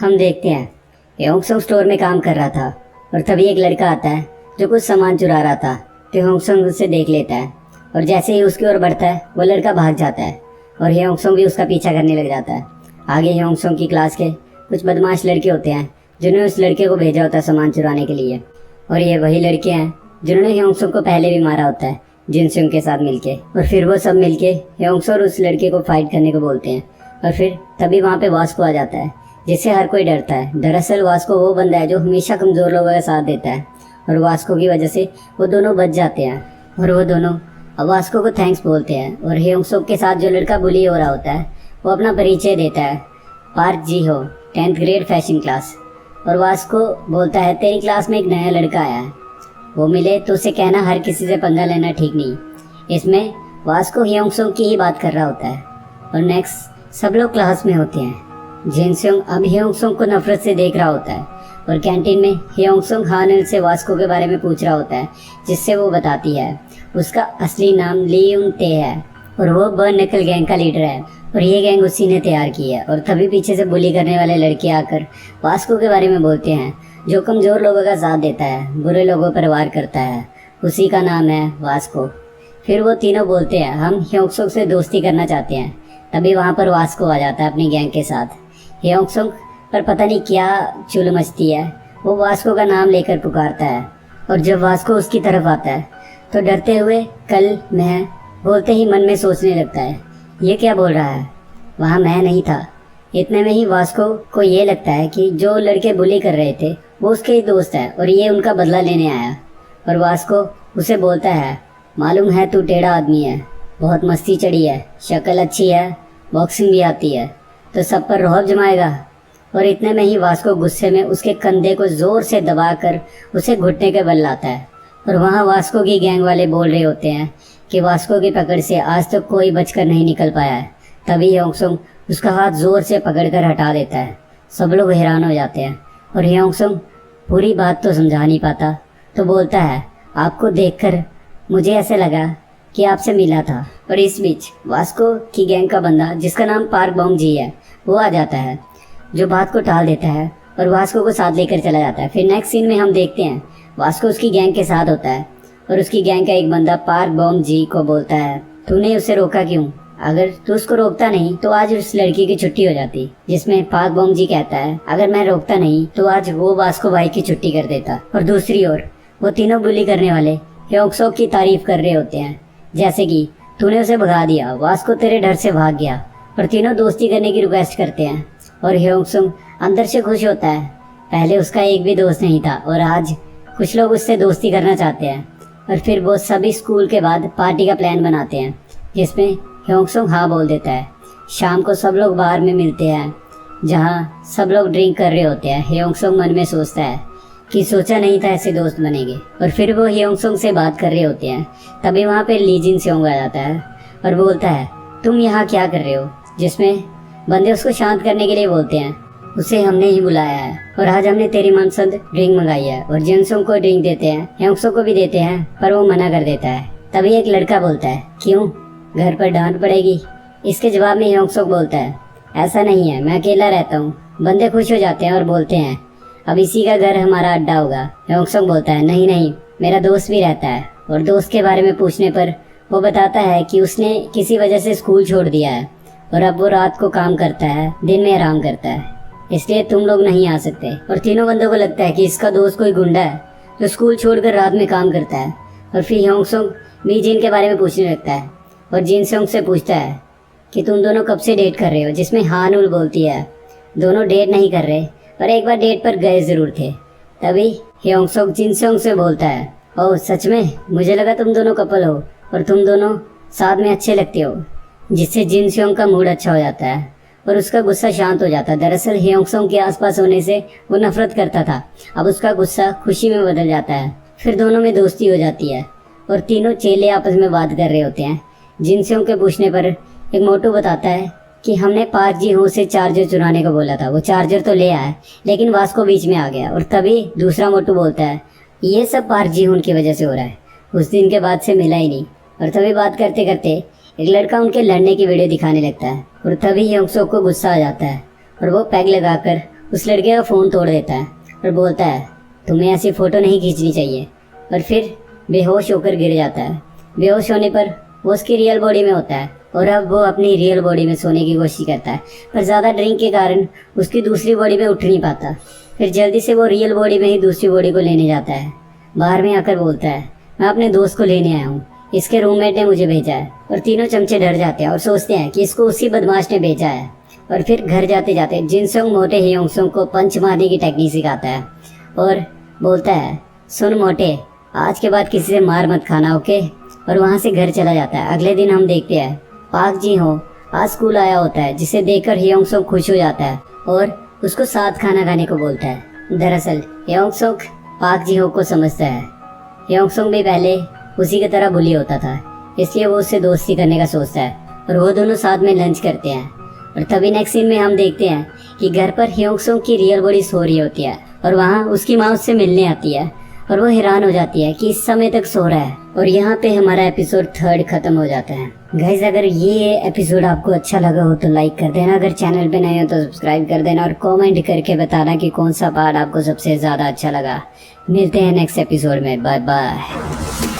हम देखते हैं ह्योंगसुंग स्टोर में काम कर रहा था और तभी एक लड़का आता है जो कुछ सामान चुरा रहा था। तो ह्योंगसुंग उसे देख लेता है और जैसे ही उसकी ओर बढ़ता है वो लड़का भाग जाता है और ह्योंगसुंग भी उसका पीछा करने लग जाता है। आगे ह्योंगसुंग की क्लास के कुछ बदमाश लड़के होते हैं जिन्होंने उस लड़के को भेजा होता है सामान चुराने के लिए, और ये वही लड़के हैं जिन्होंने ह्योंगसुंग को पहले भी मारा होता है जिनसुंग के साथ मिलके। और फिर वो सब मिलके ह्योंगसुंग और उस लड़के को फाइट करने को बोलते हैं। और फिर तभी वहाँ पे वास्को आ जाता है जिससे हर कोई डरता है। दरअसल वास्को वो बंदा है जो हमेशा कमज़ोर लोगों का साथ देता है और वास्को की वजह से वो दोनों बच जाते हैं और वो दोनों अब वास्को को थैंक्स बोलते हैं। और ह्योंगसुंग के साथ जो लड़का बुली हो रहा होता है वो अपना परिचय देता है, पार्क जी हो, 10th ग्रेड फैशन क्लास। और वास्को बोलता है तेरी क्लास में एक नया लड़का आया है, वो मिले तो उसे कहना हर किसी से पंगा लेना ठीक नहीं। इसमें वास्को ह्योंगसुंग की ही बात कर रहा होता है। और नेक्स्ट सब लोग क्लास में होते हैं। जिनसुंग अब ह्योंगसुंग को नफरत से देख रहा होता है और कैंटीन में ह्योंगसुंग हानिल से वास्को के बारे में पूछ रहा होता है, जिससे वो बताती है उसका असली नाम ली युंग ते है और वो बर्न नकल गैंग का लीडर है और ये गैंग उसी ने तैयार की है। और तभी पीछे से बुली करने वाले लड़के आकर वास्को के बारे में बोलते हैं जो कमज़ोर लोगों का साथ देता है, बुरे लोगों पर वार करता है, उसी का नाम है वास्को। फिर वो तीनों बोलते हैं हम ह्योंगसुंग से दोस्ती करना चाहते हैं। तभी वहाँ पर वास्को आ जाता है अपनी गैंग के साथ। ह्योंगसुंग पर पता नहीं क्या चुल मचती है, वो वास्को का नाम लेकर पुकारता है और जब वास्को उसकी तरफ आता है तो डरते हुए कल मैं बोलते ही मन में सोचने लगता है ये क्या बोल रहा है, वहाँ मैं नहीं था। इतने में ही वास्को को ये लगता है कि जो लड़के बुली कर रहे थे वो उसके ही दोस्त है और ये उनका बदला लेने आया। और वास्को उसे बोलता है मालूम है तू टेढ़ा आदमी है, बहुत मस्ती चढ़ी है, शक्ल अच्छी है, बॉक्सिंग भी आती है, तो सब पर रौब जमाएगा। और इतने में ही वास्को गुस्से में उसके कंधे को जोर से दबाकर उसे घुटने के बल लाता है। और वहाँ वास्को की गैंग वाले बोल रहे होते हैं कि वास्को की पकड़ से आज तक कोई बचकर नहीं निकल पाया है। तभी ह्योंगसुंग उसका हाथ जोर से पकड़कर हटा देता है। सब लोग हैरान हो जाते हैं और ह्योंगसुंग पूरी बात तो समझा नहीं पाता तो बोलता है आपको देखकर मुझे ऐसे लगा कि आपसे मिला था। और इस बीच वास्को की गैंग का बंदा जिसका नाम पार्क बॉन्ग जी है वो आ जाता है जो बात को टाल देता है और वास्को को साथ लेकर चला जाता है। फिर नेक्स्ट सीन में हम देखते हैं वास्को उसकी गैंग के साथ होता है और उसकी गैंग का एक बंदा पार्क बॉन्ग जी को बोलता है तूने उसे रोका क्यों, अगर तू उसको रोकता नहीं तो आज उस लड़की की छुट्टी हो जाती। जिसमें पार्क बॉन्ग जी कहता है अगर मैं रोकता नहीं तो आज वो वास्को भाई की छुट्टी कर देता। और दूसरी ओर वो तीनों बुली करने वाले ह्योंगसुंग की तारीफ कर रहे होते हैं, जैसे कि तूने उसे भगा दिया, वास्को तेरे डर से भाग गया। और तीनों दोस्ती करने की रिक्वेस्ट करते हैं और ह्योंगसुंग अंदर से खुश होता है, पहले उसका एक भी दोस्त नहीं था और आज कुछ लोग उससे दोस्ती करना चाहते हैं। और फिर वो सभी स्कूल के बाद पार्टी का प्लान बनाते हैं जिसमें ह्योंगसुंग हाँ बोल देता है। शाम को सब लोग बार में मिलते हैं जहाँ सब लोग ड्रिंक कर रहे होते हैं। ह्योंगसुंग मन में सोचता है कि सोचा नहीं था ऐसे दोस्त बनेंगे। और फिर वो ह्योंगसुंग से बात कर रहे होते हैं तभी वहाँ पे ली जिनसुंग आ जाता है और बोलता है तुम यहाँ क्या कर रहे हो। जिसमें बंदे उसको शांत करने के लिए बोलते हैं उसे हमने ही बुलाया है और आज हमने तेरी मनपसंद ड्रिंक मंगाई है। और जिनसुंग को ड्रिंक देते हैं, ह्योंगसुंग को भी देते हैं पर वो मना कर देता है। तभी एक लड़का बोलता है क्यों, घर पर डांट पड़ेगी। इसके जवाब में ह्योंगसुंग बोलता है ऐसा नहीं है, मैं अकेला रहता हूँ। बंदे खुश हो जाते हैं और बोलते हैं अब इसी का घर हमारा अड्डा होगा। ह्योंगसुंग बोलता है नहीं नहीं, मेरा दोस्त भी रहता है। और दोस्त के बारे में पूछने पर वो बताता है कि उसने किसी वजह से स्कूल छोड़ दिया है और अब वो रात को काम करता है, दिन में आराम करता है, इसलिए तुम लोग नहीं आ सकते। और तीनों बंदों को लगता है कि इसका दोस्त कोई गुंडा है जो स्कूल छोड़कर रात में काम करता है। और फिर ह्योंगसुंग ली जिन के बारे में पूछने लगता है और जिनसुंग से पूछता है कि तुम दोनों कब से डेट कर रहे हो। जिसमें हानुल बोलती है दोनों डेट नहीं कर रहे पर एक बार डेट पर गए जरूर थे। तभी ह्योंगसुंग जिनसुंग से बोलता है ओह सच में, मुझे लगा तुम दोनों कपल हो और तुम दोनों साथ में अच्छे लगते हो। जिससे जिनसुंग का मूड अच्छा हो जाता है और उसका गुस्सा शांत हो जाता है। दरअसल ह्योंगसुंग के आसपास होने से वो नफरत करता था, अब उसका गुस्सा खुशी में बदल जाता है। फिर दोनों में दोस्ती हो जाती है और तीनों चेले आपस में बात कर रहे होते हैं। जिनसुंग के पूछने पर एक मोटू बताता है कि हमने पार्क जी हो से चार्जर चुराने को बोला था, वो चार्जर तो ले आया लेकिन वास्को बीच में आ गया। और तभी दूसरा मोटू बोलता है ये सब पार्क जी हून की वजह से हो रहा है, उस दिन के बाद से मिला ही नहीं। और तभी बात करते करते एक लड़का उनके लड़ने की वीडियो दिखाने लगता है और तभी ह्योंगसुंग को गुस्सा आ जाता है और वो पैग लगाकर उस लड़के का फ़ोन तोड़ देता है और बोलता है तुम्हें ऐसी फ़ोटो नहीं खींचनी चाहिए, और फिर बेहोश होकर गिर जाता है। बेहोश होने पर वो उसकी रियल बॉडी में होता है और अब वो अपनी रियल बॉडी में सोने की कोशिश करता है, पर ज़्यादा ड्रिंक के कारण उसकी दूसरी बॉडी में उठ नहीं पाता। फिर जल्दी से वो रियल बॉडी में ही दूसरी बॉडी को लेने जाता है। बाहर में आकर बोलता है मैं अपने दोस्त को लेने आया हूँ, इसके रूममेट ने मुझे भेजा है। और तीनों चमचे डर जाते हैं और सोचते हैं कि इसको उसी बदमाश ने भेजा है। और फिर घर जाते जाते जिनसंग मोटे हियोंगसंग को पंच मारने की टेक्निक सिखाता है और बोलता है सुन मोटे, आज के बाद किसी से मार मत खाना, ओके। और वहाँ से घर चला जाता है। अगले दिन हम देखते हैं पाक जी हो आज स्कूल आया होता है, जिसे देखकर हियोंगसंग खुश हो जाता है और उसको साथ खाना खाने को बोलता है। दरअसल हियोंगसंग पाक जी हो को समझता है। हियोंगसंग भी पहले उसी की तरह बुली होता था, इसलिए वो उससे दोस्ती करने का सोचता है और वो दोनों साथ में लंच करते हैं। और तभी नेक्स्ट सीन में हम देखते हैं कि घर पर हियोंगसंग की रियल बॉडी सो रही होती है और वहाँ उसकी माँ उससे मिलने आती है और वो हैरान हो जाती है कि इस समय तक सो रहा है। और यहाँ पे हमारा एपिसोड 3 खत्म हो जाता है। गाइस, अगर ये एपिसोड आपको अच्छा लगा हो तो लाइक कर देना, अगर चैनल पे नए हो तो सब्सक्राइब कर देना और कमेंट करके बताना कि कौन सा पार्ट आपको सबसे ज़्यादा अच्छा लगा। मिलते हैं नेक्स्ट एपिसोड में, बाय बाय।